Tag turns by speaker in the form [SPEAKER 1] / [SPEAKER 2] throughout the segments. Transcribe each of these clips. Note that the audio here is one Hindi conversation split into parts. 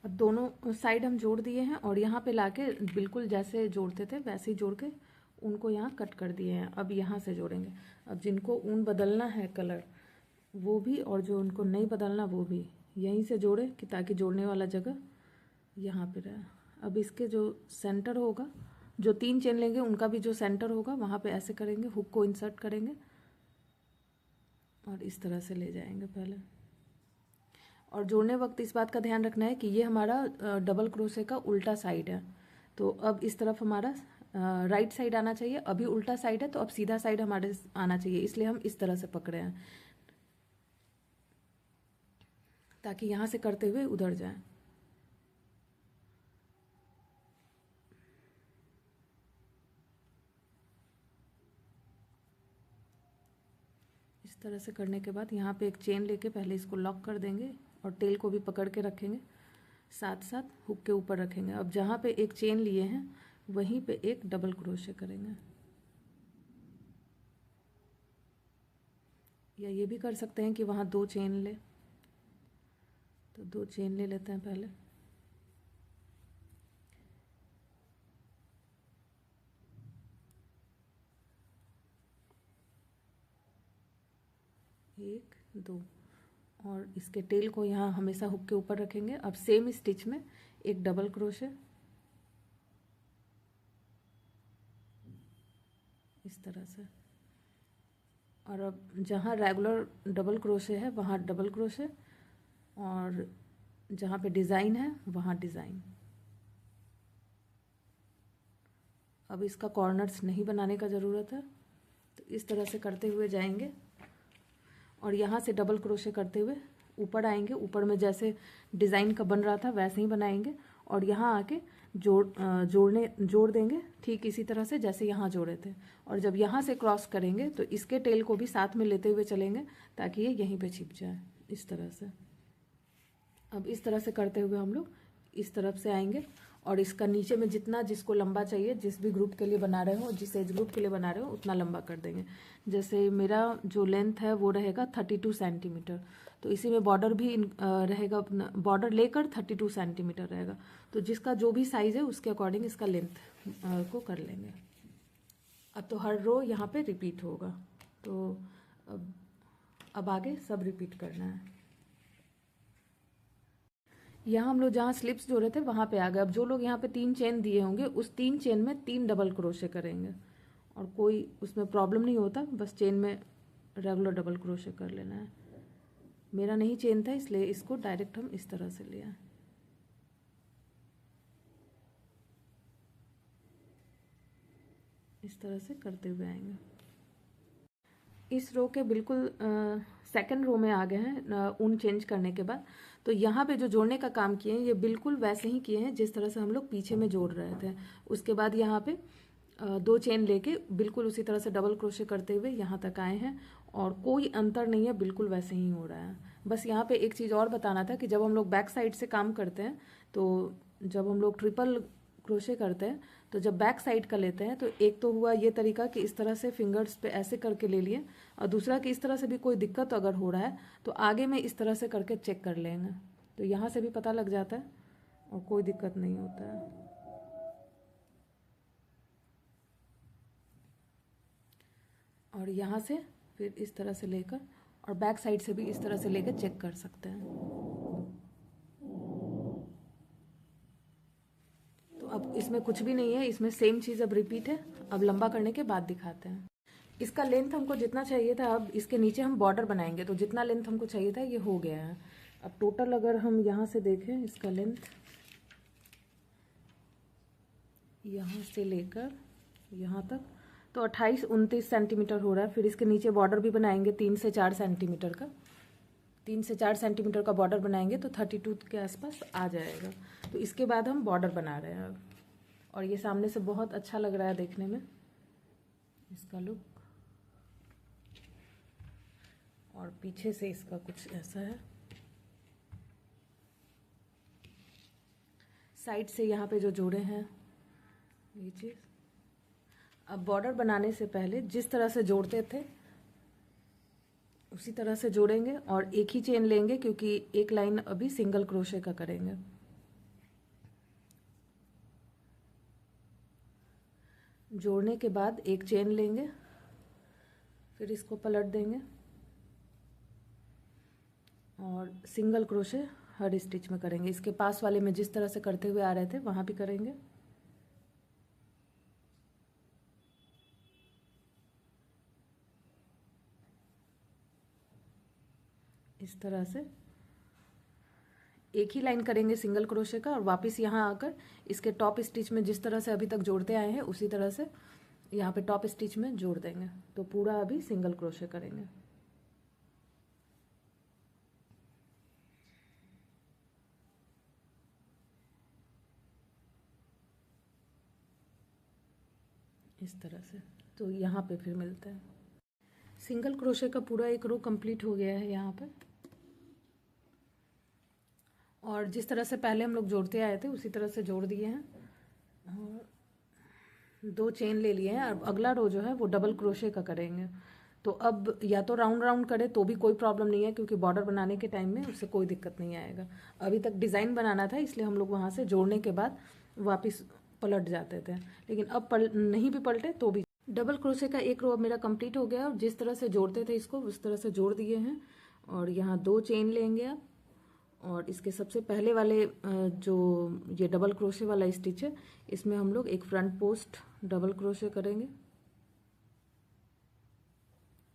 [SPEAKER 1] अब दोनों साइड हम जोड़ दिए हैं और यहाँ पे लाके बिल्कुल जैसे जोड़ते थे वैसे ही जोड़ के उनको यहाँ कट कर दिए हैं। अब यहाँ से जोड़ेंगे। अब जिनको ऊन बदलना है कलर वो भी, और जो उनको नहीं बदलना वो भी यहीं से जोड़े कि ताकि जोड़ने वाला जगह यहाँ पे रहे। अब इसके जो सेंटर होगा, जो 3 चेन लेंगे उनका भी जो सेंटर होगा वहाँ पे ऐसे करेंगे, हुक को इंसर्ट करेंगे और इस तरह से ले जाएंगे पहले। और जोड़ने वक्त इस बात का ध्यान रखना है कि ये हमारा डबल क्रोशे का उल्टा साइड है। तो अब इस तरफ हमारा राइट साइड आना चाहिए, अभी उल्टा साइड है तो अब सीधा साइड हमारे आना चाहिए, इसलिए हम इस तरह से पकड़े हैं ताकि यहाँ से करते हुए उधर जाए। इस तरह से करने के बाद यहाँ पे एक चेन लेके पहले इसको लॉक कर देंगे और टेल को भी पकड़ के रखेंगे, साथ साथ हुक के ऊपर रखेंगे। अब जहाँ पे एक चेन लिए हैं वहीं पे एक डबल क्रोशे करेंगे, या ये भी कर सकते हैं कि वहाँ 2 चेन ले, तो 2 चेन ले लेते हैं पहले। एक, 2, और इसके टेल को यहाँ हमेशा हुक के ऊपर रखेंगे। अब सेम स्टिच में एक डबल क्रोशे इस तरह से, और अब जहाँ रेगुलर डबल क्रोशे है वहाँ डबल क्रोशे, और जहाँ पे डिज़ाइन है वहाँ डिज़ाइन। अब इसका कॉर्नर्स नहीं बनाने का ज़रूरत है, तो इस तरह से करते हुए जाएंगे और यहाँ से डबल क्रोशे करते हुए ऊपर आएंगे। ऊपर में जैसे डिज़ाइन का बन रहा था वैसे ही बनाएंगे और यहाँ आके जोड़ देंगे ठीक इसी तरह से जैसे यहाँ जोड़े थे। और जब यहाँ से क्रॉस करेंगे तो इसके टेल को भी साथ में लेते हुए चलेंगे ताकि ये यहीं पे छिप जाए इस तरह से। अब इस तरह से करते हुए हम लोग इस तरफ से आएंगे और इसका नीचे में जितना जिसको लंबा चाहिए, जिस भी ग्रुप के लिए बना रहे हो, जिस एज ग्रुप के लिए बना रहे हो उतना लंबा कर देंगे। जैसे मेरा जो लेंथ है वो रहेगा 32 सेंटीमीटर, तो इसी में बॉर्डर भी रहेगा, बॉर्डर लेकर 32 सेंटीमीटर रहेगा। तो जिसका जो भी साइज़ है उसके अकॉर्डिंग इसका लेंथ को कर लेंगे। अब तो हर रो यहाँ पे रिपीट होगा, तो अब आगे सब रिपीट करना है। यहाँ हम लोग जहाँ स्लिप्स जोड़े थे वहाँ पे आ गए। अब जो लोग यहाँ पे 3 चेन दिए होंगे उस 3 चेन में 3 डबल क्रोशे करेंगे और कोई उसमें प्रॉब्लम नहीं होता, बस चेन में रेगुलर डबल क्रोशे कर लेना है। मेरा नहीं चेन था इसलिए इसको डायरेक्ट हम इस तरह से लिया। इस तरह से करते हुए आएंगे। इस रो के बिल्कुल सेकंड रो में आ गए हैं ऊन चेंज करने के बाद। तो यहाँ पे जो जोड़ने का काम किए हैं ये बिल्कुल वैसे ही किए हैं जिस तरह से हम लोग पीछे में जोड़ रहे थे। उसके बाद यहाँ पे 2 चेन लेके बिल्कुल उसी तरह से डबल क्रोशे करते हुए यहाँ तक आए हैं और कोई अंतर नहीं है, बिल्कुल वैसे ही हो रहा है। बस यहाँ पे एक चीज़ और बताना था कि जब हम लोग बैक साइड से काम करते हैं तो जब हम लोग ट्रिपल क्रोशे करते हैं तो जब बैक साइड का लेते हैं तो एक तो हुआ ये तरीका कि इस तरह से फिंगर्स पे ऐसे करके ले लिए, और दूसरा कि इस तरह से भी कोई दिक्कत अगर हो रहा है तो आगे में इस तरह से करके चेक कर लेंगे, तो यहाँ से भी पता लग जाता है और कोई दिक्कत नहीं होता है। और यहाँ से फिर इस तरह से लेकर और बैक साइड से भी इस तरह से लेकर चेक कर सकते हैं। तो अब इसमें कुछ भी नहीं है, इसमें सेम चीज़ अब रिपीट है। अब लंबा करने के बाद दिखाते हैं। इसका लेंथ हमको जितना चाहिए था, अब इसके नीचे हम बॉर्डर बनाएंगे तो जितना लेंथ हमको चाहिए था ये हो गया है। अब टोटल अगर हम यहाँ से देखें इसका लेंथ यहाँ से लेकर यहाँ तक तो 28-29 सेंटीमीटर हो रहा है। फिर इसके नीचे बॉर्डर भी बनाएंगे 3 से 4 सेंटीमीटर का, 3 से 4 सेंटीमीटर का बॉर्डर बनाएंगे तो 32 के आसपास आ जाएगा। तो इसके बाद हम बॉर्डर बना रहे हैं अब, और ये सामने से बहुत अच्छा लग रहा है देखने में इसका लुक, और पीछे से इसका कुछ ऐसा है। साइड से यहाँ पे जो जोड़े हैं ये चीज़। अब बॉर्डर बनाने से पहले जिस तरह से जोड़ते थे उसी तरह से जोड़ेंगे और एक ही चेन लेंगे क्योंकि एक लाइन अभी सिंगल क्रोशे का करेंगे। जोड़ने के बाद एक चेन लेंगे, फिर इसको पलट देंगे और सिंगल क्रोशे हर स्टिच में करेंगे। इसके पास वाले में जिस तरह से करते हुए आ रहे थे वहाँ भी करेंगे। इस तरह से एक ही लाइन करेंगे सिंगल क्रोशे का और वापस यहाँ आकर इसके टॉप स्टिच में जिस तरह से अभी तक जोड़ते आए हैं उसी तरह से यहाँ पे टॉप स्टिच में जोड़ देंगे। तो पूरा अभी सिंगल क्रोशे करेंगे। इस तरह से। तो यहाँ पे फिर मिलते हैं। सिंगल क्रोशे का पूरा एक रो कंप्लीट हो गया है यहाँ पे। और जिस तरह से पहले हम लोग जोड़ते आए थे उसी तरह से जोड़ दिए हैं और 2 चेन ले लिए हैं। अब अगला रो जो है वो डबल क्रोशे का करेंगे। तो अब या तो राउंड राउंड करें तो भी कोई प्रॉब्लम नहीं है, क्योंकि बॉर्डर बनाने के टाइम में उससे कोई दिक्कत नहीं आएगा। अभी तक डिज़ाइन बनाना था इसलिए हम लोग वहाँ से जोड़ने के बाद वापस पलट जाते थे, लेकिन अब नहीं भी पलटे तो भी। डबल क्रोशे का एक रो अब मेरा कंप्लीट हो गया और जिस तरह से जोड़ते थे इसको उस तरह से जोड़ दिए हैं। और यहाँ 2 चेन लेंगे आप और इसके सबसे पहले वाले जो ये डबल क्रोशे वाला स्टिच है इसमें हम लोग एक फ्रंट पोस्ट डबल क्रोशे करेंगे।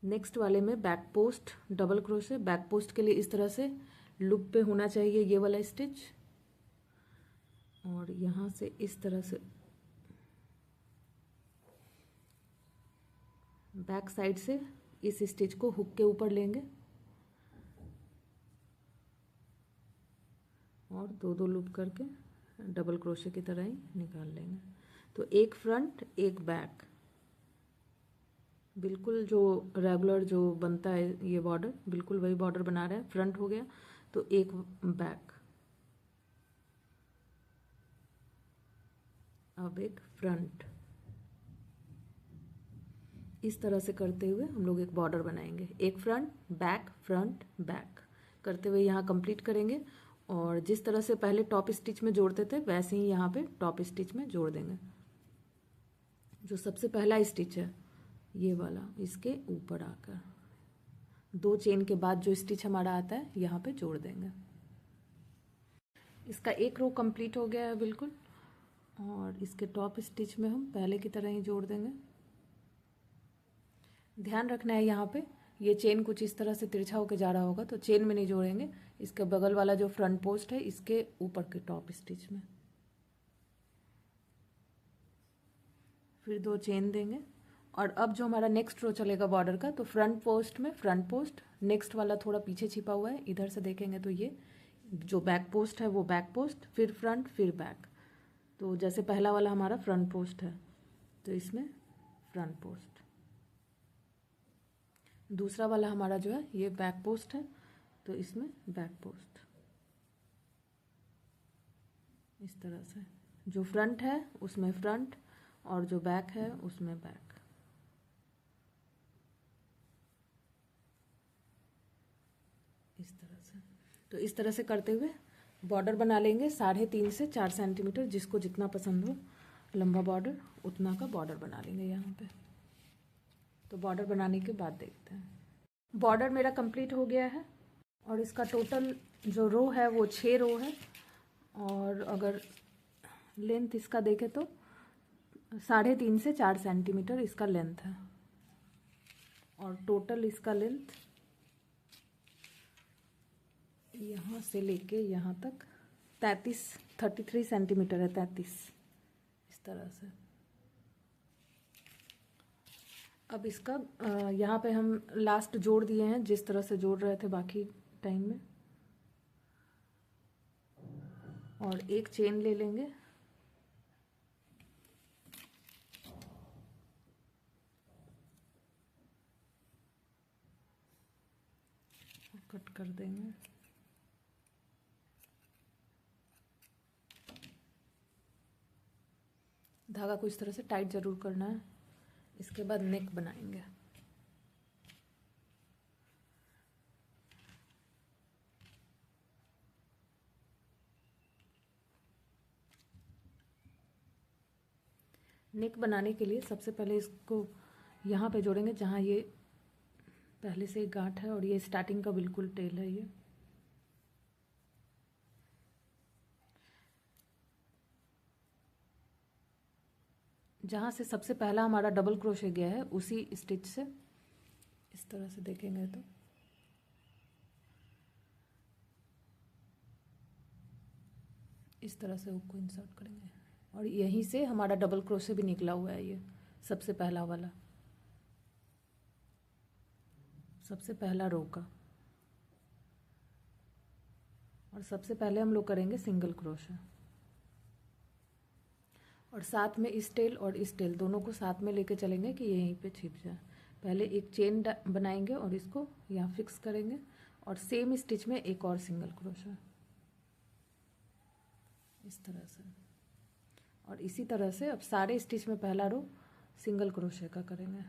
[SPEAKER 1] नेक्स्ट वाले में back post double crochet. Back post के लिए इस तरह से लूप पे होना चाहिए ये वाला स्टिच और यहाँ से इस तरह से बैक साइड से इस स्टिच को हुक के ऊपर लेंगे और 2-2 लूप करके डबल क्रोशे की तरह ही निकाल लेंगे। तो एक फ्रंट एक बैक, बिल्कुल जो रेगुलर जो बनता है ये बॉर्डर बिल्कुल वही बॉर्डर बना रहा है। फ्रंट हो गया तो एक बैक, अब एक फ्रंट। इस तरह से करते हुए हम लोग एक बॉर्डर बनाएंगे। एक फ्रंट बैक करते हुए यहाँ कंप्लीट करेंगे और जिस तरह से पहले टॉप स्टिच में जोड़ते थे वैसे ही यहाँ पे टॉप स्टिच में जोड़ देंगे। जो सबसे पहला स्टिच है ये वाला इसके ऊपर आकर 2 चेन के बाद जो स्टिच हमारा आता है यहाँ पे जोड़ देंगे। इसका एक रो कंप्लीट हो गया है बिल्कुल और इसके टॉप स्टिच में हम पहले की तरह ही जोड़ देंगे। ध्यान रखना है यहाँ पे ये चेन कुछ इस तरह से तिरछा होकर जा रहा होगा तो चेन में नहीं जोड़ेंगे, इसके बगल वाला जो फ्रंट पोस्ट है इसके ऊपर के टॉप स्टिच में फिर 2 चेन देंगे। और अब जो हमारा नेक्स्ट रो चलेगा बॉर्डर का तो फ्रंट पोस्ट में फ्रंट पोस्ट, नेक्स्ट वाला थोड़ा पीछे छिपा हुआ है, इधर से देखेंगे तो ये जो बैक पोस्ट है वो बैक पोस्ट, फिर फ्रंट फिर बैक। तो जैसे पहला वाला हमारा फ्रंट पोस्ट है तो इसमें फ्रंट पोस्ट, दूसरा वाला हमारा जो है ये बैक पोस्ट है तो इसमें बैक पोस्ट। इस तरह से जो फ्रंट है उसमें फ्रंट और जो बैक है उसमें बैक। इस तरह से। तो इस तरह से करते हुए बॉर्डर बना लेंगे 3.5 से 4 सेंटीमीटर, जिसको जितना पसंद हो लंबा बॉर्डर उतना का बॉर्डर बना लेंगे यहाँ पे। तो बॉर्डर बनाने के बाद देखते हैं। बॉर्डर मेरा कंप्लीट हो गया है और इसका टोटल जो रो है वो 6 रो है और अगर लेंथ इसका देखें तो 3.5 से 4 सेंटीमीटर इसका लेंथ है और टोटल इसका लेंथ यहाँ से लेके यहाँ तक 33 सेंटीमीटर है। 33 इस तरह से। अब इसका यहाँ पे हम लास्ट जोड़ दिए हैं जिस तरह से जोड़ रहे थे बाकी टाइम में, और एक चेन ले लेंगे कट कर देंगे। धागा को इस तरह से टाइट ज़रूर करना है। इसके बाद नेक बनाएंगे। नेक बनाने के लिए सबसे पहले इसको यहाँ पे जोड़ेंगे जहाँ ये पहले से एक गांठ है और ये स्टार्टिंग का बिल्कुल टेल है। ये जहाँ से सबसे पहला हमारा डबल क्रोशे गया है उसी स्टिच से इस तरह से देखेंगे तो इस तरह से हुक को इंसर्ट करेंगे और यहीं से हमारा डबल क्रोशे भी निकला हुआ है। ये सबसे पहला वाला, सबसे पहला रो का, और सबसे पहले हम लोग करेंगे सिंगल क्रोशे और साथ में इस टेल और इस टेल दोनों को साथ में लेके चलेंगे कि ये यहीं पे छिप जाए। पहले एक चेन बनाएंगे और इसको यहाँ फिक्स करेंगे और सेम स्टिच में एक और सिंगल क्रोशे इस तरह से, और इसी तरह से अब सारे स्टिच में पहला रो सिंगल क्रोशे का करेंगे।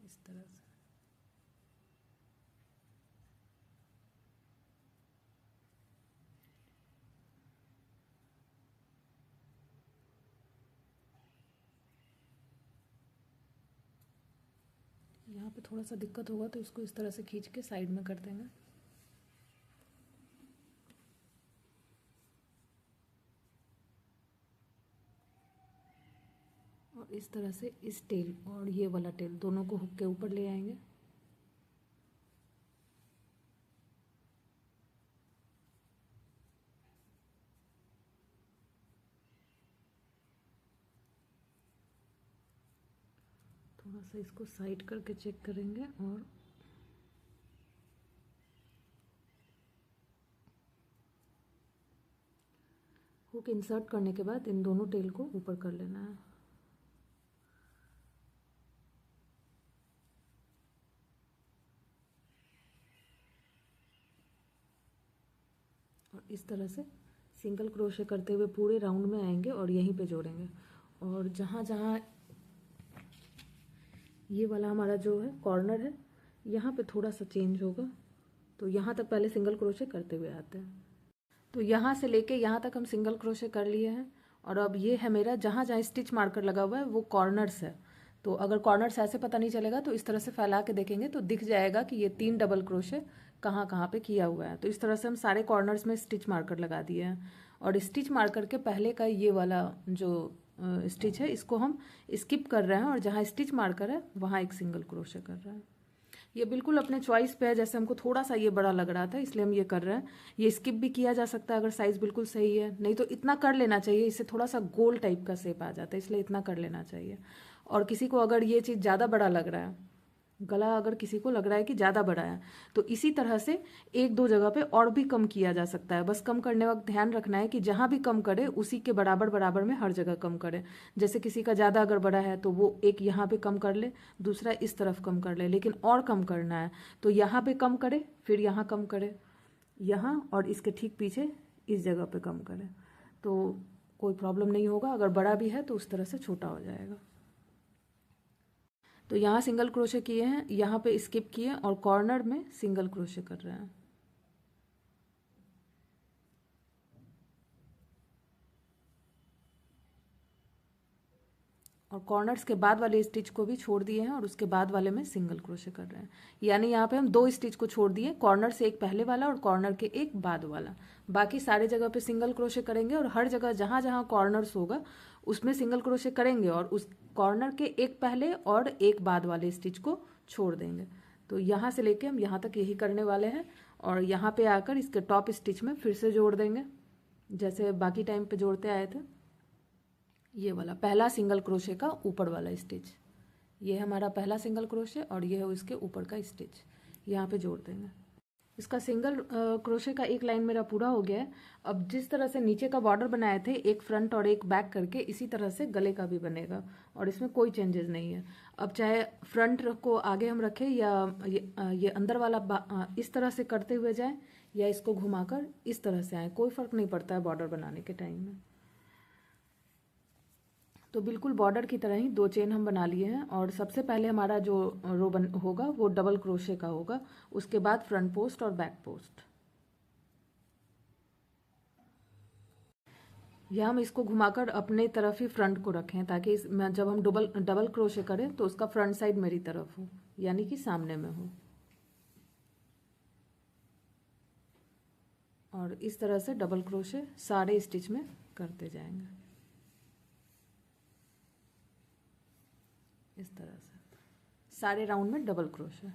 [SPEAKER 1] इस तरह से यहाँ पे थोड़ा सा दिक्कत होगा तो इसको इस तरह से खींच के साइड में कर देंगे। और इस तरह से इस टेल और ये वाला टेल दोनों को हुक के ऊपर ले आएंगे। थोड़ा सा इसको साइड करके चेक करेंगे और हुक इंसर्ट करने के बाद इन दोनों टेल को ऊपर कर लेना है। और इस तरह से सिंगल क्रोशे करते हुए पूरे राउंड में आएंगे और यहीं पे जोड़ेंगे। और जहाँ जहाँ ये वाला हमारा जो है कॉर्नर है यहाँ पे थोड़ा सा चेंज होगा, तो यहाँ तक पहले सिंगल क्रोशे करते हुए आते हैं। तो यहाँ से लेके यहाँ तक हम सिंगल क्रोशे कर लिए हैं और अब ये है मेरा जहाँ जहाँ स्टिच मार्कर लगा हुआ है वो कॉर्नर्स है। तो अगर कॉर्नर्स ऐसे पता नहीं चलेगा तो इस तरह से फैला के देखेंगे तो दिख जाएगा कि ये 3 डबल क्रोशे कहाँ कहाँ पे किया हुआ है। तो इस तरह से हम सारे कॉर्नर्स में स्टिच मार्कर लगा दिए हैं और स्टिच मार्कर के पहले का ये वाला जो स्टिच है इसको हम स्किप कर रहे हैं और जहाँ स्टिच मार्कर है वहाँ एक सिंगल क्रोशे कर रहे हैं। ये बिल्कुल अपने चॉइस पे है, जैसे हमको थोड़ा सा ये बड़ा लग रहा था इसलिए हम ये कर रहे हैं। ये स्किप भी किया जा सकता है अगर साइज़ बिल्कुल सही है, नहीं तो इतना कर लेना चाहिए, इससे थोड़ा सा गोल टाइप का शेप आ जाता है, इसलिए इतना कर लेना चाहिए। और किसी को अगर ये चीज़ ज़्यादा बड़ा लग रहा है, गला अगर किसी को लग रहा है कि ज़्यादा बड़ा है, तो इसी तरह से एक दो जगह पे और भी कम किया जा सकता है। बस कम करने वक्त ध्यान रखना है कि जहाँ भी कम करे उसी के बराबर बराबर में हर जगह कम करे। जैसे किसी का ज़्यादा अगर बड़ा है तो वो एक यहाँ पे कम कर ले, दूसरा इस तरफ कम कर ले, लेकिन और कम करना है तो यहाँ पे कम करे, फिर यहाँ कम करे, यहाँ और इसके ठीक पीछे इस जगह पे कम करे, तो कोई प्रॉब्लम नहीं होगा। अगर बड़ा भी है तो उस तरह से छोटा हो जाएगा। तो यहाँ सिंगल क्रोशे किए हैं, यहाँ पे स्किप किए और कॉर्नर में सिंगल क्रोशे कर रहे हैं। और कॉर्नर्स के बाद वाले स्टिच को भी छोड़ दिए हैं और उसके बाद वाले में सिंगल क्रोशे कर रहे हैं। यानी यहाँ पे हम 2 स्टिच को छोड़ दिए, कॉर्नर से एक पहले वाला और कॉर्नर के एक बाद वाला। बाकी सारे जगह पे सिंगल क्रोशे करेंगे और हर जगह जहाँ जहाँ कॉर्नर्स होगा उसमें सिंगल क्रोशे करेंगे और उस कॉर्नर के एक पहले और एक बाद वाले स्टिच को छोड़ देंगे। तो यहाँ से लेके हम यहाँ तक यही करने वाले हैं और यहाँ पे आकर इसके टॉप स्टिच में फिर से जोड़ देंगे जैसे बाकी टाइम पे जोड़ते आए थे। ये वाला पहला सिंगल क्रोशे का ऊपर वाला स्टिच, ये है हमारा पहला सिंगल क्रोशे और ये है इसके ऊपर का स्टिच, यहाँ पे जोड़ देंगे। इसका सिंगल क्रोशे का एक लाइन मेरा पूरा हो गया है। अब जिस तरह से नीचे का बॉर्डर बनाए थे एक फ्रंट और एक बैक करके, इसी तरह से गले का भी बनेगा और इसमें कोई चेंजेस नहीं है। अब चाहे फ्रंट को आगे हम रखें या ये अंदर वाला इस तरह से करते हुए जाए या इसको घुमाकर इस तरह से आए, कोई फर्क नहीं पड़ता है बॉर्डर बनाने के टाइम में। तो बिल्कुल बॉर्डर की तरह ही 2 चेन हम बना लिए हैं और सबसे पहले हमारा जो रो होगा वो डबल क्रोशे का होगा, उसके बाद फ्रंट पोस्ट और बैक पोस्ट। यहाँ हम इसको घुमाकर अपने तरफ ही फ्रंट को रखें, ताकि जब हम डबल क्रोशे करें तो उसका फ्रंट साइड मेरी तरफ हो, यानी कि सामने में हो। और इस तरह से डबल क्रोशे सारे स्टिच में करते जाएंगे, इस तरह से सारे राउंड में डबल क्रोशे।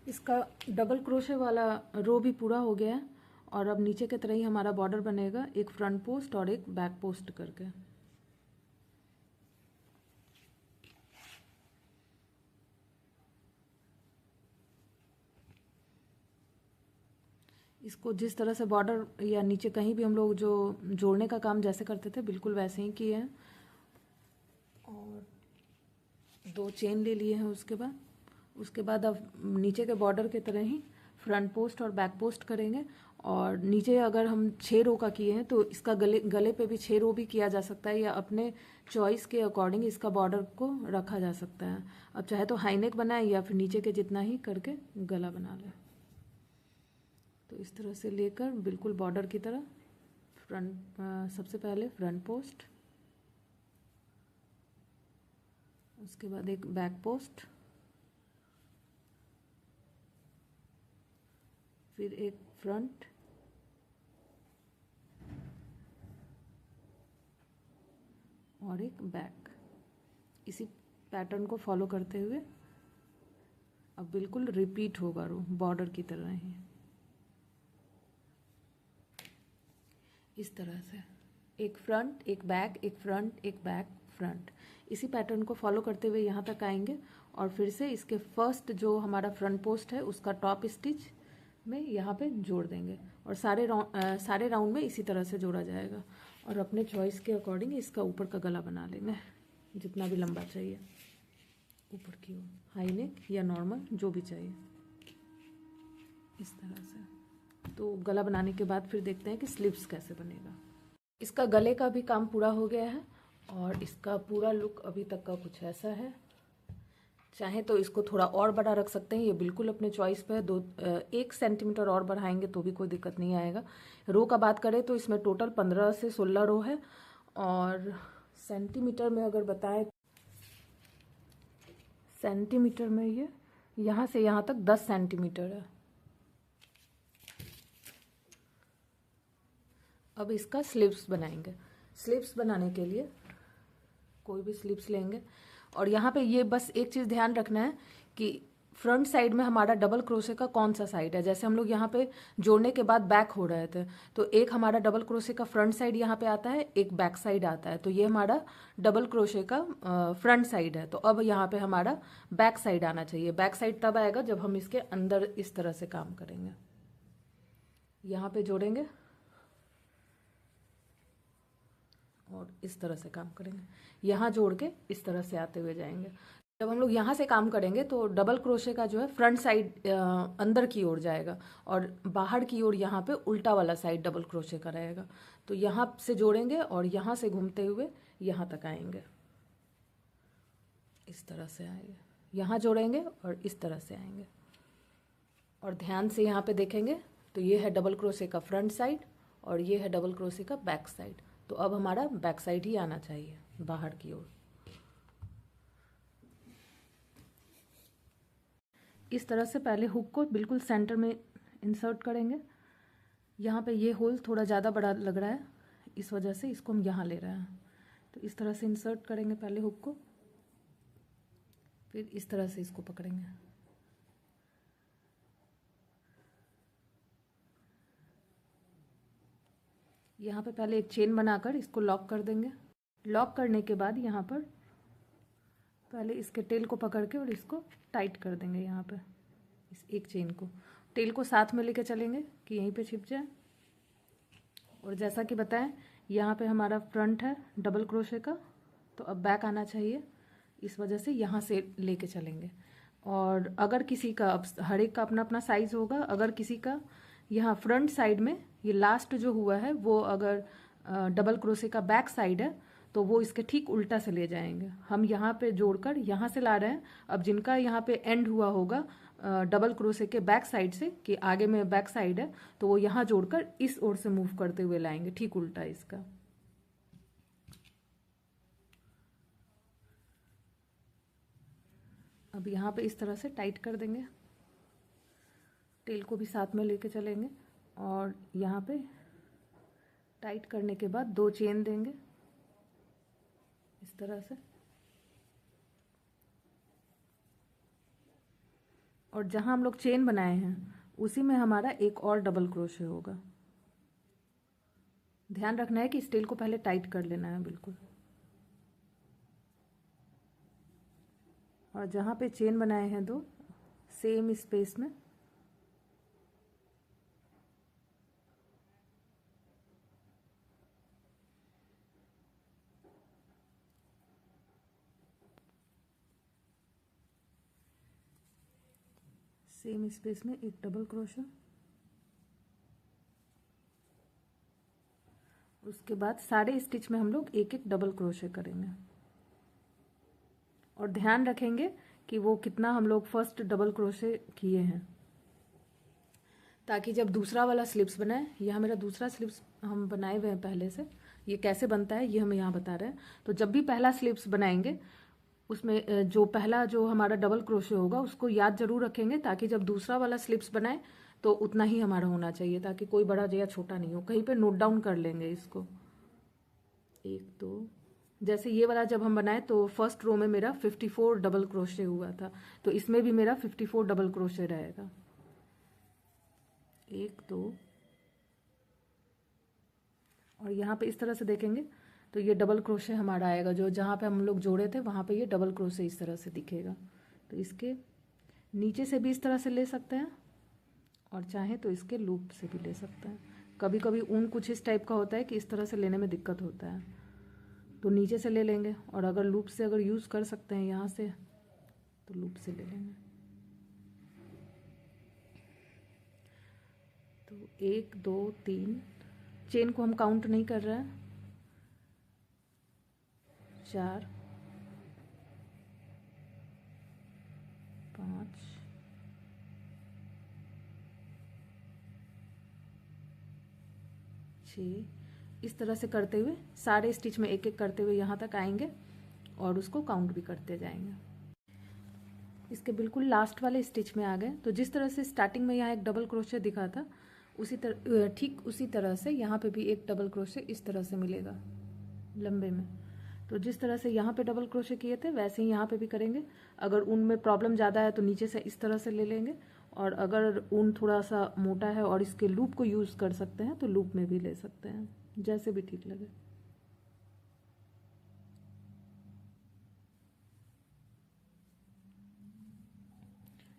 [SPEAKER 1] इसका डबल क्रोशे वाला रो भी पूरा हो गया है। और अब नीचे की तरह ही हमारा बॉर्डर बनेगा, एक फ्रंट पोस्ट और एक बैक पोस्ट करके। इसको जिस तरह से बॉर्डर या नीचे कहीं भी हम लोग जो जोड़ने का काम जैसे करते थे बिल्कुल वैसे ही किए हैं। और 2 चेन ले लिए हैं। उसके बाद अब नीचे के बॉर्डर के तरह ही फ्रंट पोस्ट और बैक पोस्ट करेंगे। और नीचे अगर हम 6 रो का किए हैं तो इसका गले पे भी 6 रो भी किया जा सकता है, या अपने चॉइस के अकॉर्डिंग इसका बॉर्डर को रखा जा सकता है। अब चाहे तो हाई नेक बनाए या फिर नीचे के जितना ही करके गला बना लें। तो इस तरह से लेकर बिल्कुल बॉर्डर की तरह सबसे पहले फ्रंट पोस्ट, उसके बाद एक बैक पोस्ट, फिर एक फ्रंट, और एक बैक। इसी पैटर्न को फॉलो करते हुए अब बिल्कुल रिपीट होगा रो बॉर्डर की तरह ही, इस तरह से एक फ्रंट एक बैक, एक फ्रंट एक बैक फ्रंट। इसी पैटर्न को फॉलो करते हुए यहाँ तक आएंगे और फिर से इसके फर्स्ट जो हमारा फ्रंट पोस्ट है उसका टॉप स्टिच में यहाँ पे जोड़ देंगे। और सारे राउंड में इसी तरह से जोड़ा जाएगा। और अपने चॉइस के अकॉर्डिंग इसका ऊपर का गला बना लेंगे, जितना भी लंबा चाहिए ऊपर की ओर, हाई नेक या नॉर्मल जो भी चाहिए, इस तरह से। तो गला बनाने के बाद फिर देखते हैं कि स्लीव्स कैसे बनेगा। इसका गले का भी काम पूरा हो गया है और इसका पूरा लुक अभी तक का कुछ ऐसा है। चाहे तो इसको थोड़ा और बड़ा रख सकते हैं, ये बिल्कुल अपने चॉइस पे है। 1 सेंटीमीटर और बढ़ाएंगे तो भी कोई दिक्कत नहीं आएगा। रो का बात करें तो इसमें टोटल 15 से 16 रो है। और सेंटीमीटर में अगर बताएं, सेंटीमीटर में ये यहाँ से यहाँ तक 10 सेंटीमीटर है। अब इसका स्लीव्स बनाएंगे। स्लीव्स बनाने के लिए कोई भी स्लीव्स लेंगे और यहाँ पे ये बस एक चीज़ ध्यान रखना है कि फ्रंट साइड में हमारा डबल क्रोशे का कौन सा साइड है। जैसे हम लोग यहाँ पे जोड़ने के बाद बैक हो रहे थे तो एक हमारा डबल क्रोशे का फ्रंट साइड यहाँ पे आता है, एक बैक साइड आता है। तो ये हमारा डबल क्रोशे का फ्रंट साइड है। तो अब यहाँ पे हमारा बैक साइड आना चाहिए। बैक साइड तब आएगा जब हम इसके अंदर इस तरह से काम करेंगे। यहाँ पे जोड़ेंगे और इस तरह से काम करेंगे, यहाँ जोड़ के इस तरह से आते हुए जाएंगे। जब हम लोग यहाँ से काम करेंगे तो डबल क्रोशे का जो है फ्रंट साइड अंदर की ओर जाएगा और बाहर की ओर यहाँ पे उल्टा वाला साइड डबल क्रोशे का रहेगा। तो यहाँ से जोड़ेंगे और यहाँ से घूमते हुए यहाँ तक आएंगे, इस तरह से आएंगे। यहाँ जोड़ेंगे और इस तरह से आएंगे और ध्यान से यहाँ पे देखेंगे तो ये है डबल क्रोशे का फ्रंट साइड और ये है डबल क्रोशे का बैक साइड। तो अब हमारा बैक साइड ही आना चाहिए बाहर की ओर। इस तरह से पहले हुक को बिल्कुल सेंटर में इंसर्ट करेंगे। यहाँ पे ये होल थोड़ा ज़्यादा बड़ा लग रहा है, इस वजह से इसको हम यहाँ ले रहे हैं। तो इस तरह से इंसर्ट करेंगे पहले हुक को, फिर इस तरह से इसको पकड़ेंगे। यहाँ पे पहले एक चेन बनाकर इसको लॉक कर देंगे। लॉक करने के बाद यहाँ पर पहले इसके टेल को पकड़ के और इसको टाइट कर देंगे। यहाँ पे इस एक चेन को, टेल को साथ में लेके चलेंगे कि यहीं पे छिप जाए। और जैसा कि बताएं यहाँ पे हमारा फ्रंट है डबल क्रोशे का, तो अब बैक आना चाहिए, इस वजह से यहाँ से लेके चलेंगे। और अगर किसी का, अब हर एक का अपना अपना साइज़ होगा, अगर किसी का यहाँ फ्रंट साइड में ये लास्ट जो हुआ है वो अगर डबल क्रोशे का बैक साइड है तो वो इसके ठीक उल्टा से ले जाएंगे। हम यहाँ पे जोड़कर यहाँ से ला रहे हैं। अब जिनका यहाँ पे एंड हुआ होगा डबल क्रोशे के बैक साइड से, कि आगे में बैक साइड है, तो वो यहाँ जोड़कर इस ओर से मूव करते हुए लाएंगे ठीक उल्टा इसका। अब यहाँ पे इस तरह से टाइट कर देंगे, टेल को भी साथ में लेके चलेंगे और यहाँ पे टाइट करने के बाद 2 चेन देंगे इस तरह से, और जहाँ हम लोग चेन बनाए हैं उसी में हमारा एक और डबल क्रोशे होगा। ध्यान रखना है कि इस टेल को पहले टाइट कर लेना है बिल्कुल, और जहाँ पे चेन बनाए हैं 2 सेम स्पेस में एक डबल क्रोशा, उसके बाद सारे स्टिच में हम लोग एक एक डबल क्रोशे करेंगे, और ध्यान रखेंगे कि वो कितना हम लोग फर्स्ट डबल क्रोशे किए हैं, ताकि जब दूसरा वाला स्लिप्स बनाए, यह मेरा दूसरा स्लिप्स हम बनाए हुए हैं पहले से, ये कैसे बनता है ये हम यहाँ बता रहे हैं। तो जब भी पहला स्लिप्स बनाएंगे उसमें जो पहला जो हमारा डबल क्रोशे होगा उसको याद जरूर रखेंगे, ताकि जब दूसरा वाला स्लिप्स बनाए तो उतना ही हमारा होना चाहिए, ताकि कोई बड़ा या छोटा नहीं हो। कहीं पे नोट डाउन कर लेंगे इसको। 1 2, जैसे ये वाला जब हम बनाए तो फर्स्ट रो में मेरा 54 डबल क्रोशे हुआ था, तो इसमें भी मेरा 54 डबल क्रोशे रहेगा। 1 2, और यहाँ पे इस तरह से देखेंगे तो ये डबल क्रोशे हमारा आएगा, जो जहाँ पे हम लोग जोड़े थे वहाँ पे ये डबल क्रोशे इस तरह से दिखेगा। तो इसके नीचे से भी इस तरह से ले सकते हैं, और चाहे तो इसके लूप से भी ले सकते हैं। कभी कभी ऊन कुछ इस टाइप का होता है कि इस तरह से लेने में दिक्कत होता है, तो नीचे से ले लेंगे, और अगर लूप से अगर यूज़ कर सकते हैं यहाँ से तो लूप से ले लेंगे। तो 1 2 3, चेन को हम काउंट नहीं कर रहे हैं, 4 5 6, इस तरह से करते हुए सारे स्टिच में एक एक करते हुए यहाँ तक आएंगे और उसको काउंट भी करते जाएंगे। इसके बिल्कुल लास्ट वाले स्टिच में आ गए, तो जिस तरह से स्टार्टिंग में यहाँ एक डबल क्रोशे दिखा था उसी तरह, ठीक उसी तरह से यहाँ पे भी एक डबल क्रोशे इस तरह से मिलेगा लंबे में। तो जिस तरह से यहाँ पे डबल क्रोशे किए थे वैसे ही यहाँ पे भी करेंगे। अगर ऊन में प्रॉब्लम ज़्यादा है तो नीचे से इस तरह से ले लेंगे, और अगर ऊन थोड़ा सा मोटा है और इसके लूप को यूज़ कर सकते हैं तो लूप में भी ले सकते हैं, जैसे भी ठीक लगे।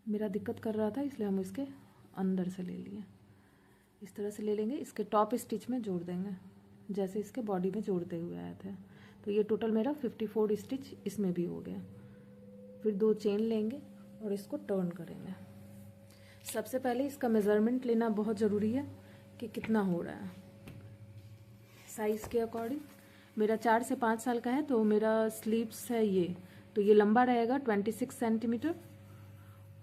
[SPEAKER 1] मेरा दिक्कत कर रहा था इसलिए हम इसके अंदर से ले लिए, इस तरह से ले लेंगे, इसके टॉप स्टिच में जोड़ देंगे जैसे इसके बॉडी में जोड़ते हुए आए थे। तो ये टोटल मेरा 54 स्टिच इसमें भी हो गया। फिर 2 चेन लेंगे और इसको टर्न करेंगे। सबसे पहले इसका मेज़रमेंट लेना बहुत ज़रूरी है कि कितना हो रहा है साइज़ के अकॉर्डिंग। मेरा 4 से 5 साल का है तो मेरा स्लीव्स है ये, तो ये लंबा रहेगा 26 सेंटीमीटर,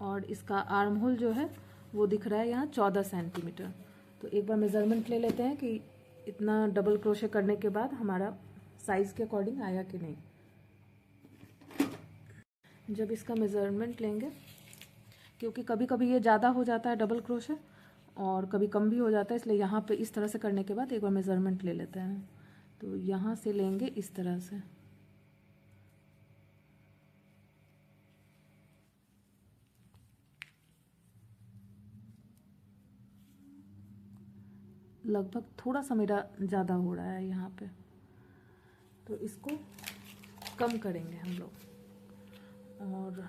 [SPEAKER 1] और इसका आर्म होल जो है वो दिख रहा है यहाँ 14 सेंटीमीटर। तो एक बार मेज़रमेंट ले लेते हैं कि इतना डबल क्रोशे करने के बाद हमारा साइज़ के अकॉर्डिंग आया कि नहीं। जब इसका मेज़रमेंट लेंगे, क्योंकि कभी कभी ये ज़्यादा हो जाता है डबल क्रोशे और कभी कम भी हो जाता है, इसलिए यहाँ पे इस तरह से करने के बाद एक बार मेज़रमेंट ले लेते हैं। तो यहाँ से लेंगे इस तरह से, लगभग थोड़ा सा मेरा ज़्यादा हो रहा है यहाँ पे, तो इसको कम करेंगे हम लोग। और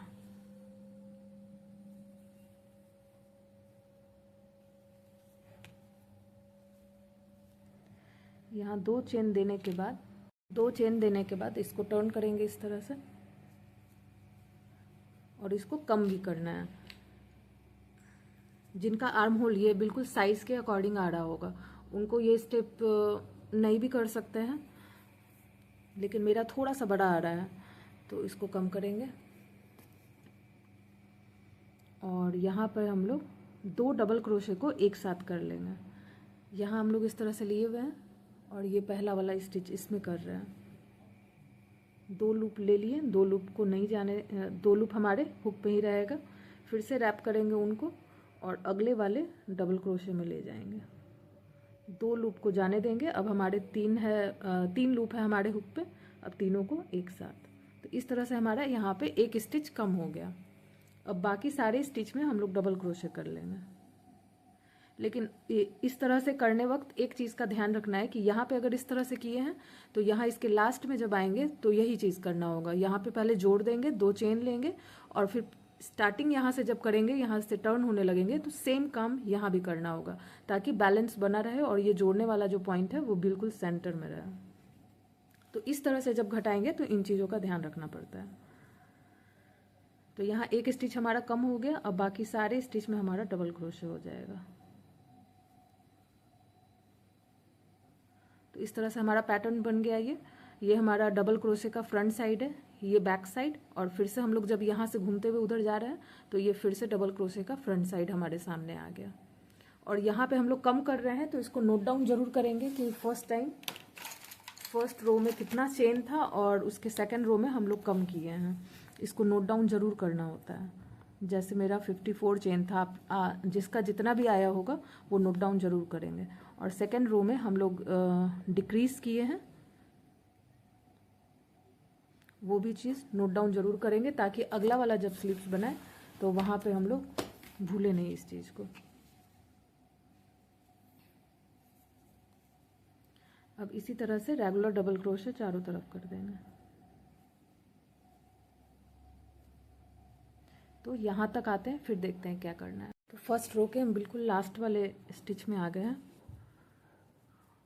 [SPEAKER 1] यहाँ 2 चेन देने के बाद इसको टर्न करेंगे इस तरह से, और इसको कम भी करना है। जिनका आर्म होल ये बिल्कुल साइज़ के अकॉर्डिंग आ रहा होगा उनको ये स्टेप नहीं भी कर सकते हैं, लेकिन मेरा थोड़ा सा बड़ा आ रहा है तो इसको कम करेंगे। और यहाँ पर हम लोग 2 डबल क्रोशे को एक साथ कर लेंगे। यहाँ हम लोग इस तरह से लिए हुए हैं और ये पहला वाला स्टिच इसमें कर रहे हैं, 2 लूप ले लिए, 2 लूप को नहीं जाने, 2 लूप हमारे हुक पे ही रहेगा। फिर से रैप करेंगे उनको और अगले वाले डबल क्रोशे में ले जाएंगे। 2 लूप को जाने देंगे। अब हमारे 3 लूप है हमारे हुक पे, अब तीनों को एक साथ। तो इस तरह से हमारा यहाँ पे एक स्टिच कम हो गया। अब बाकी सारे स्टिच में हम लोग डबल क्रोशे कर लेंगे। लेकिन इस तरह से करने वक्त एक चीज़ का ध्यान रखना है कि यहाँ पे अगर इस तरह से किए हैं तो यहाँ इसके लास्ट में जब आएंगे तो यही चीज़ करना होगा। यहाँ पे पहले जोड़ देंगे, 2 चेन लेंगे और फिर स्टार्टिंग यहाँ से जब करेंगे, यहाँ से टर्न होने लगेंगे तो सेम काम यहाँ भी करना होगा ताकि बैलेंस बना रहे और ये जोड़ने वाला जो पॉइंट है वो बिल्कुल सेंटर में रहे। तो इस तरह से जब घटाएंगे तो इन चीज़ों का ध्यान रखना पड़ता है। तो यहाँ एक स्टिच हमारा कम हो गया। अब बाकी सारे स्टिच में हमारा डबल क्रोशे हो जाएगा। तो इस तरह से हमारा पैटर्न बन गया। ये हमारा डबल क्रोशे का फ्रंट साइड है, ये बैक साइड, और फिर से हम लोग जब यहाँ से घूमते हुए उधर जा रहे हैं तो ये फिर से डबल क्रोशे का फ्रंट साइड हमारे सामने आ गया। और यहाँ पे हम लोग कम कर रहे हैं तो इसको नोट डाउन जरूर करेंगे कि फर्स्ट रो में कितना चेन था और उसके सेकेंड रो में हम लोग कम किए हैं। इसको नोट डाउन जरूर करना होता है। जैसे मेरा 54 चेन था, जिसका जितना भी आया होगा वो नोट डाउन जरूर करेंगे। और सेकेंड रो में हम लोग डिक्रीज किए हैं, वो भी चीज़ नोट डाउन जरूर करेंगे ताकि अगला वाला जब स्लीव्स बनाए तो वहाँ पे हम लोग भूले नहीं इस चीज़ को। अब इसी तरह से रेगुलर डबल क्रोशे चारों तरफ कर देंगे। तो यहाँ तक आते हैं, फिर देखते हैं क्या करना है। तो फर्स्ट रो के हम बिल्कुल लास्ट वाले स्टिच में आ गए हैं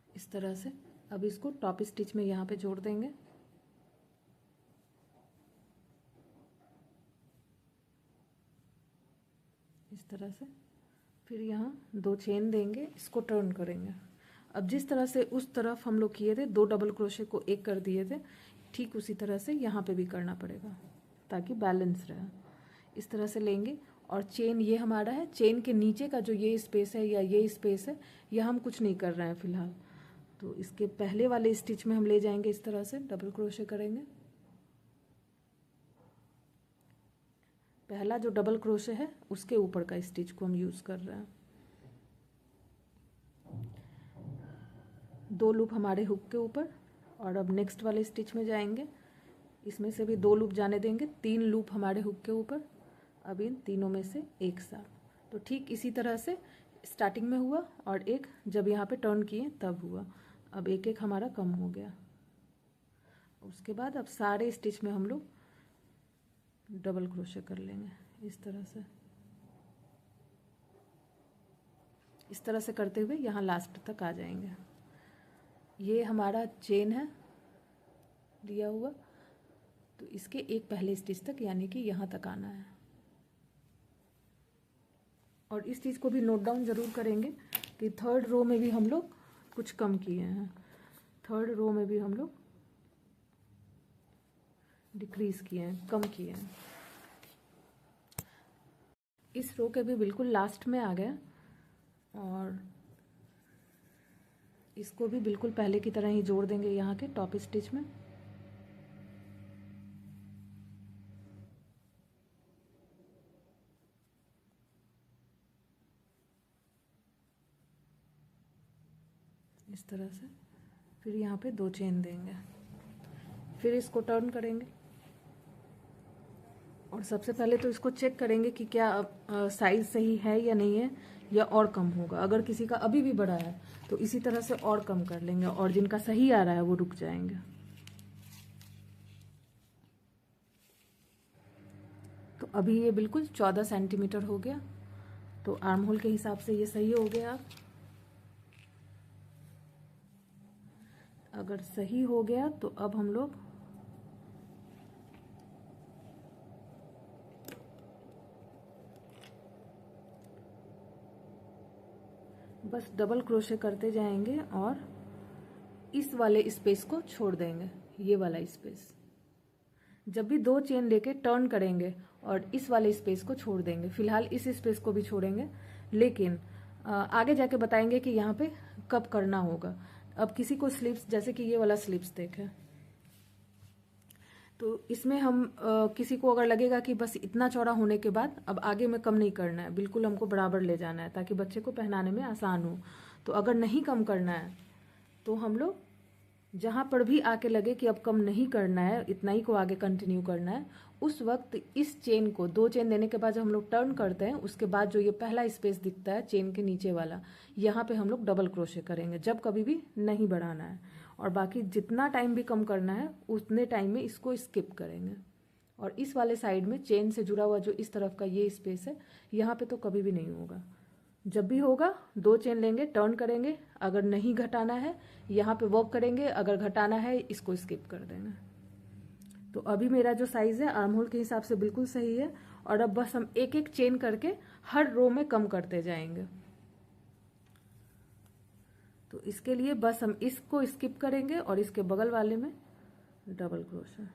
[SPEAKER 1] इस तरह से। अब इसको टॉप स्टिच में यहाँ पे जोड़ देंगे। इस तरह से फिर यहाँ 2 चेन देंगे, इसको टर्न करेंगे। अब जिस तरह से उस तरफ हम लोग किए थे, 2 डबल क्रोशे को एक कर दिए थे, ठीक उसी तरह से यहाँ पे भी करना पड़ेगा ताकि बैलेंस रहे। इस तरह से लेंगे और चेन ये हमारा है, चेन के नीचे का जो ये स्पेस है या ये स्पेस है, यह हम कुछ नहीं कर रहे हैं फिलहाल। तो इसके पहले वाले स्टिच में हम ले जाएंगे, इस तरह से डबल क्रोशे करेंगे। पहला जो डबल क्रोशे है उसके ऊपर का स्टिच को हम यूज कर रहे हैं। 2 लूप हमारे हुक के ऊपर और अब नेक्स्ट वाले स्टिच में जाएंगे। इसमें से भी 2 लूप जाने देंगे, 3 लूप हमारे हुक के ऊपर। अब इन तीनों में से एक साथ। तो ठीक इसी तरह से स्टार्टिंग में हुआ और एक जब यहाँ पे टर्न किए तब हुआ। अब एक एक हमारा कम हो गया। उसके बाद अब सारे स्टिच में हम लोग डबल क्रोशे कर लेंगे इस तरह से। इस तरह से करते हुए यहाँ लास्ट तक आ जाएंगे। ये हमारा चेन है दिया हुआ, तो इसके एक पहले स्टिच तक यानी कि यहाँ तक आना है। और इस चीज़ को भी नोट डाउन जरूर करेंगे कि थर्ड रो में भी हम लोग कुछ कम किए हैं, थर्ड रो में भी हम लोग डिक्रीज किए हैं, कम किए हैं। इस रो के भी बिल्कुल लास्ट में आ गए और इसको भी बिल्कुल पहले की तरह ही जोड़ देंगे यहाँ के टॉप स्टिच में। इस तरह से फिर यहाँ पे 2 चेन देंगे, फिर इसको टर्न करेंगे और सबसे पहले तो इसको चेक करेंगे कि क्या साइज सही है या नहीं है या और कम होगा। अगर किसी का अभी भी बड़ा है तो इसी तरह से और कम कर लेंगे और जिनका सही आ रहा है वो रुक जाएंगे। तो अभी ये बिल्कुल 14 सेंटीमीटर हो गया, तो आर्म होल के हिसाब से ये सही हो गया। अगर सही हो गया तो अब हम लोग बस डबल क्रोशे करते जाएंगे और इस वाले स्पेस को छोड़ देंगे, ये वाला स्पेस। जब भी 2 चेन लेके टर्न करेंगे और इस वाले स्पेस को छोड़ देंगे। फिलहाल इस स्पेस को भी छोड़ेंगे, लेकिन आगे जाके बताएंगे कि यहाँ पे कब करना होगा। अब किसी को स्लिप्स, जैसे कि ये वाला स्लिप्स देखें, तो इसमें हम किसी को अगर लगेगा कि बस इतना चौड़ा होने के बाद अब आगे में कम नहीं करना है, बिल्कुल हमको बराबर ले जाना है ताकि बच्चे को पहनाने में आसान हो, तो अगर नहीं कम करना है तो हम लोग जहाँ पर भी आके लगे कि अब कम नहीं करना है, इतना ही को आगे कंटिन्यू करना है, उस वक्त इस चेन को 2 चेन देने के बाद जब हम लोग टर्न करते हैं उसके बाद जो ये पहला स्पेस दिखता है चेन के नीचे वाला, यहाँ पे हम लोग डबल क्रोशे करेंगे जब कभी भी नहीं बढ़ाना है। और बाकी जितना टाइम भी कम करना है उतने टाइम में इसको स्किप करेंगे। और इस वाले साइड में चेन से जुड़ा हुआ जो इस तरफ का ये स्पेस है, यहाँ पे तो कभी भी नहीं होगा। जब भी होगा 2 चेन लेंगे, टर्न करेंगे, अगर नहीं घटाना है यहाँ पे वर्क करेंगे, अगर घटाना है इसको स्किप कर देंगे। तो अभी मेरा जो साइज है आर्म होल के हिसाब से बिल्कुल सही है। और अब बस हम एक एक चेन करके हर रो में कम करते जाएंगे। तो इसके लिए बस हम इसको स्किप करेंगे और इसके बगल वाले में डबल क्रोशे।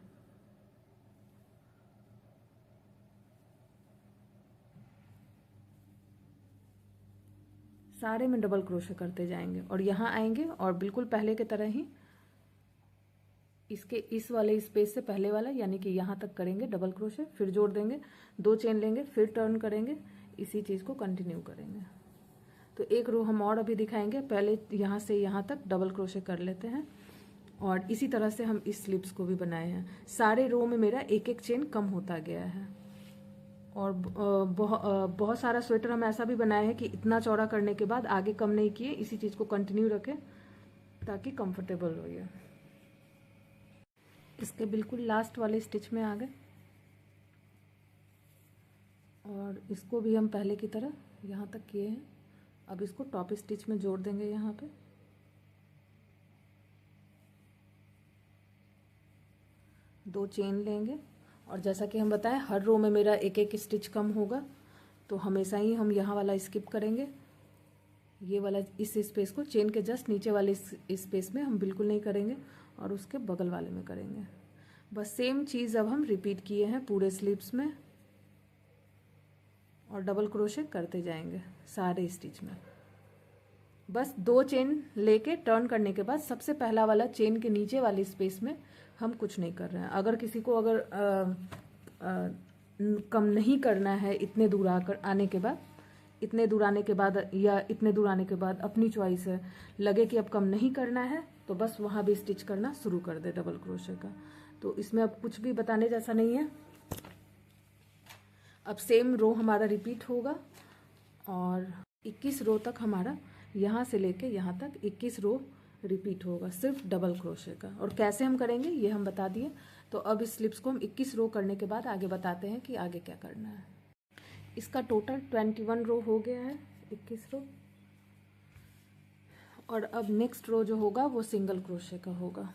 [SPEAKER 1] सारे में डबल क्रोशे करते जाएंगे और यहाँ आएंगे और बिल्कुल पहले की तरह ही इसके इस वाले स्पेस से पहले वाला यानी कि यहाँ तक करेंगे डबल क्रोशे, फिर जोड़ देंगे, 2 चेन लेंगे, फिर टर्न करेंगे, इसी चीज़ को कंटिन्यू करेंगे। तो एक रो हम और अभी दिखाएंगे, पहले यहाँ से यहाँ तक डबल क्रोशे कर लेते हैं और इसी तरह से हम इस स्लिप्स को भी बनाए हैं। सारे रो में मेरा एक एक चेन कम होता गया है। और बहुत सारा स्वेटर हम ऐसा भी बनाया है कि इतना चौड़ा करने के बाद आगे कम नहीं किए, इसी चीज़ को कंटिन्यू रखें ताकि कंफर्टेबल हो। ये इसके बिल्कुल लास्ट वाले स्टिच में आ गए और इसको भी हम पहले की तरह यहाँ तक किए हैं। अब इसको टॉप स्टिच में जोड़ देंगे। यहाँ पे 2 चेन लेंगे और जैसा कि हम बताएं हर रो में मेरा एक एक स्टिच कम होगा, तो हमेशा ही हम यहाँ वाला स्किप करेंगे। ये वाला इस स्पेस को चेन के जस्ट नीचे वाले स्पेस में हम बिल्कुल नहीं करेंगे और उसके बगल वाले में करेंगे। बस सेम चीज़ अब हम रिपीट किए हैं पूरे स्लिप्स में और डबल क्रोशे करते जाएंगे सारे स्टिच में। बस 2 चेन लेके टर्न करने के बाद सबसे पहला वाला चेन के नीचे वाले स्पेस में हम कुछ नहीं कर रहे हैं। अगर किसी को अगर कम नहीं करना है इतने दूर आने के बाद, इतने दूर आने के बाद या इतने दूर आने के बाद अपनी चॉइस है, लगे कि अब कम नहीं करना है तो बस वहाँ भी स्टिच करना शुरू कर दे डबल क्रोशे का। तो इसमें अब कुछ भी बताने जैसा नहीं है। अब सेम रो हमारा रिपीट होगा और 21 रो तक हमारा यहाँ से लेके यहाँ तक 21 रो रिपीट होगा सिर्फ डबल क्रोशे का। और कैसे हम करेंगे ये हम बता दिए। तो अब इस स्लिप्स को हम 21 रो करने के बाद आगे बताते हैं कि आगे क्या करना है। इसका टोटल 21 रो हो गया है, 21 रो। और अब नेक्स्ट रो जो होगा वो सिंगल क्रोशे का होगा।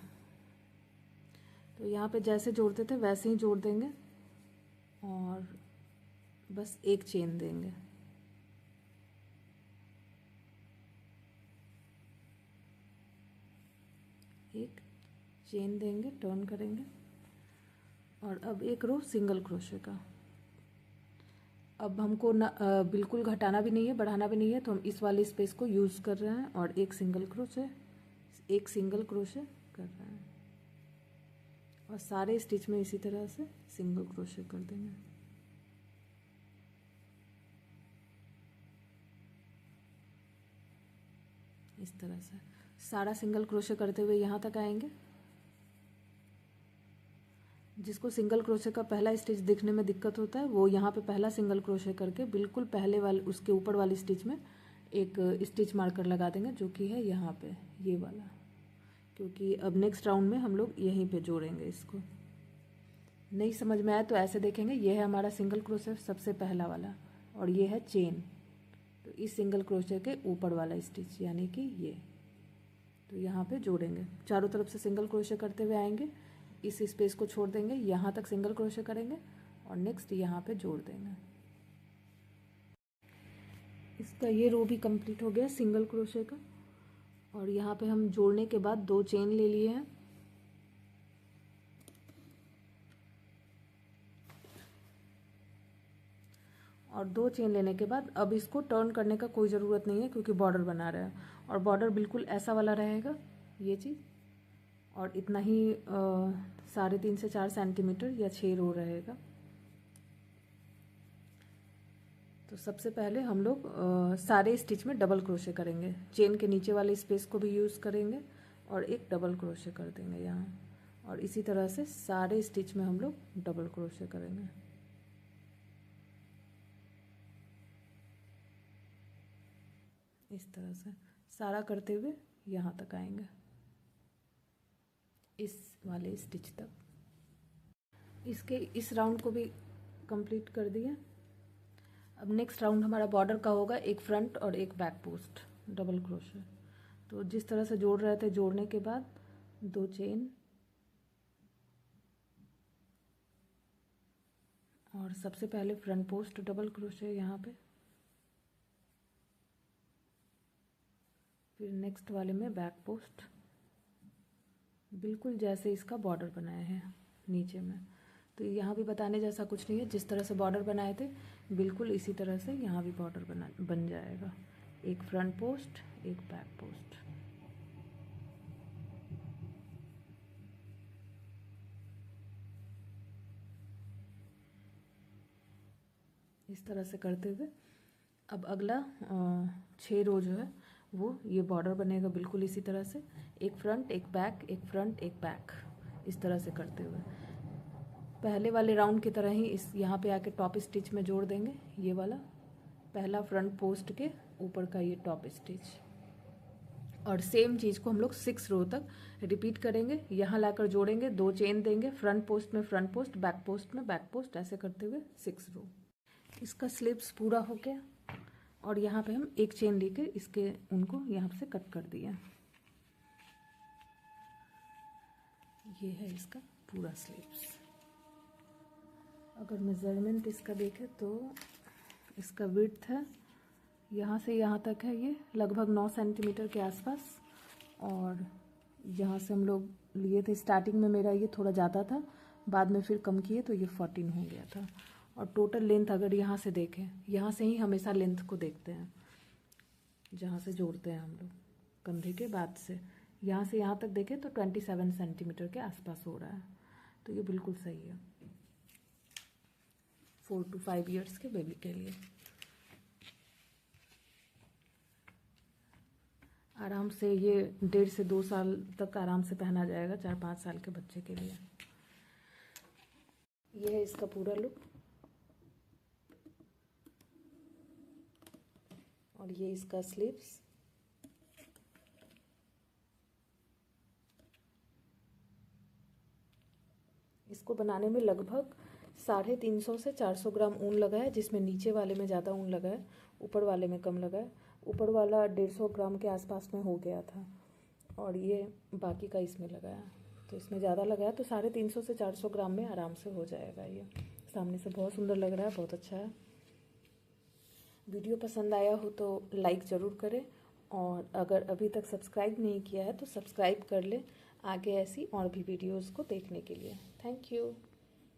[SPEAKER 1] तो यहाँ पे जैसे जोड़ते थे वैसे ही जोड़ देंगे और बस एक चेन देंगे। एक चेन देंगे, टर्न करेंगे और अब एक रो सिंगल क्रोशे का। अब हमको ना बिल्कुल घटाना भी नहीं है, बढ़ाना भी नहीं है, तो हम इस वाले स्पेस को यूज़ कर रहे हैं और एक सिंगल क्रोशे कर रहे हैं और सारे स्टिच में इसी तरह से सिंगल क्रोशे कर देंगे। इस तरह से सारा सिंगल क्रोशे करते हुए यहाँ तक आएंगे। जिसको सिंगल क्रोशे का पहला स्टिच दिखने में दिक्कत होता है वो यहाँ पे पहला सिंगल क्रोशे करके बिल्कुल पहले वाले उसके ऊपर वाली स्टिच में एक स्टिच मार्कर लगा देंगे, जो कि है यहाँ पे ये वाला, क्योंकि अब नेक्स्ट राउंड में हम लोग यहीं पे जोड़ेंगे। इसको नहीं समझ में आया तो ऐसे देखेंगे, ये है हमारा सिंगल क्रोशे सबसे पहला वाला और ये है चेन। तो इस सिंगल क्रोशे के ऊपर वाला स्टिच यानी कि ये, तो यहाँ पे जोड़ेंगे। चारों तरफ से सिंगल क्रोशे करते हुए आएंगे, इस स्पेस को छोड़ देंगे, यहाँ तक सिंगल क्रोशे करेंगे और नेक्स्ट यहाँ पे जोड़ देंगे। इसका ये रो भी कंप्लीट हो गया सिंगल क्रोशे का। और यहाँ पे हम जोड़ने के बाद 2 चेन ले लिए हैं और 2 चेन लेने के बाद अब इसको टर्न करने का कोई ज़रूरत नहीं है क्योंकि बॉर्डर बना रहा है और बॉर्डर बिल्कुल ऐसा वाला रहेगा ये चीज़। और इतना ही 3.5 से 4 सेंटीमीटर या 6 रो रहेगा। तो सबसे पहले हम लोग सारे स्टिच में डबल क्रोशे करेंगे। चेन के नीचे वाले स्पेस को भी यूज़ करेंगे और एक डबल क्रोशे कर देंगे यहाँ, और इसी तरह से सारे स्टिच में हम लोग डबल क्रोशे करेंगे। इस तरह से सारा करते हुए यहाँ तक आएंगे, इस वाले स्टिच तक। इसके इस राउंड को भी कंप्लीट कर दिए। अब नेक्स्ट राउंड हमारा बॉर्डर का होगा, एक फ्रंट और एक बैक पोस्ट डबल क्रोशे। तो जिस तरह से जोड़ रहे थे, जोड़ने के बाद 2 चेन और सबसे पहले फ्रंट पोस्ट डबल क्रोशे यहाँ पे, फिर नेक्स्ट वाले में बैक पोस्ट, बिल्कुल जैसे इसका बॉर्डर बनाए हैं नीचे में। तो यहाँ भी बताने जैसा कुछ नहीं है, जिस तरह से बॉर्डर बनाए थे बिल्कुल इसी तरह से यहाँ भी बॉर्डर बन जाएगा। एक फ्रंट पोस्ट, एक बैक पोस्ट। इस तरह से करते हुए अब अगला 6 रो जो है वो ये बॉर्डर बनेगा बिल्कुल इसी तरह से, एक फ्रंट, एक बैक, एक फ्रंट, एक बैक, इस तरह से करते हुए पहले वाले राउंड की तरह ही इस यहाँ पे आके टॉप स्टिच में जोड़ देंगे। ये वाला पहला फ्रंट पोस्ट के ऊपर का ये टॉप स्टिच, और सेम चीज़ को हम लोग 6 रो तक रिपीट करेंगे। यहाँ लाकर जोड़ेंगे, 2 चेन देंगे, फ्रंट पोस्ट में फ्रंट पोस्ट, बैक पोस्ट में बैक पोस्ट, ऐसे करते हुए 6 रो। इसका स्लीव्स पूरा हो गया और यहाँ पे हम एक चेन लेके इसके उनको यहाँ से कट कर दिया। ये है इसका पूरा स्लीव्स। अगर मेजरमेंट इसका देखें तो इसका विड्थ है यहाँ से यहाँ तक है, ये लगभग 9 सेंटीमीटर के आसपास, और यहाँ से हम लोग लिए थे स्टार्टिंग में, मेरा ये थोड़ा ज़्यादा था, बाद में फिर कम किए तो ये 14 हो गया था। और टोटल लेंथ अगर यहाँ से देखें, यहाँ से ही हमेशा लेंथ को देखते हैं, जहाँ से जोड़ते हैं हम लोग कंधे के बाद से, यहाँ से यहाँ तक देखें तो 27 सेंटीमीटर के आसपास हो रहा है। तो ये बिल्कुल सही है 4 to 5 ईयर्स के बेबी के लिए। आराम से ये 1.5 से 2 साल तक आराम से पहना जाएगा, 4-5 साल के बच्चे के लिए। ये है इसका पूरा लुक, और ये इसका स्लीव्स। इसको बनाने में लगभग 350 से 400 ग्राम ऊन लगा है, जिसमें नीचे वाले में ज़्यादा ऊन लगा है, ऊपर वाले में कम लगा है। ऊपर वाला 150 ग्राम के आसपास में हो गया था, और ये बाकी का इसमें लगा है, तो इसमें ज़्यादा लगा है। तो 350 से 400 ग्राम में आराम से हो जाएगा। ये सामने से बहुत सुंदर लग रहा है, बहुत अच्छा है। वीडियो पसंद आया हो तो लाइक ज़रूर करें, और अगर अभी तक सब्सक्राइब नहीं किया है तो सब्सक्राइब कर लें आगे ऐसी और भी वीडियोज़ को देखने के लिए। Thank you.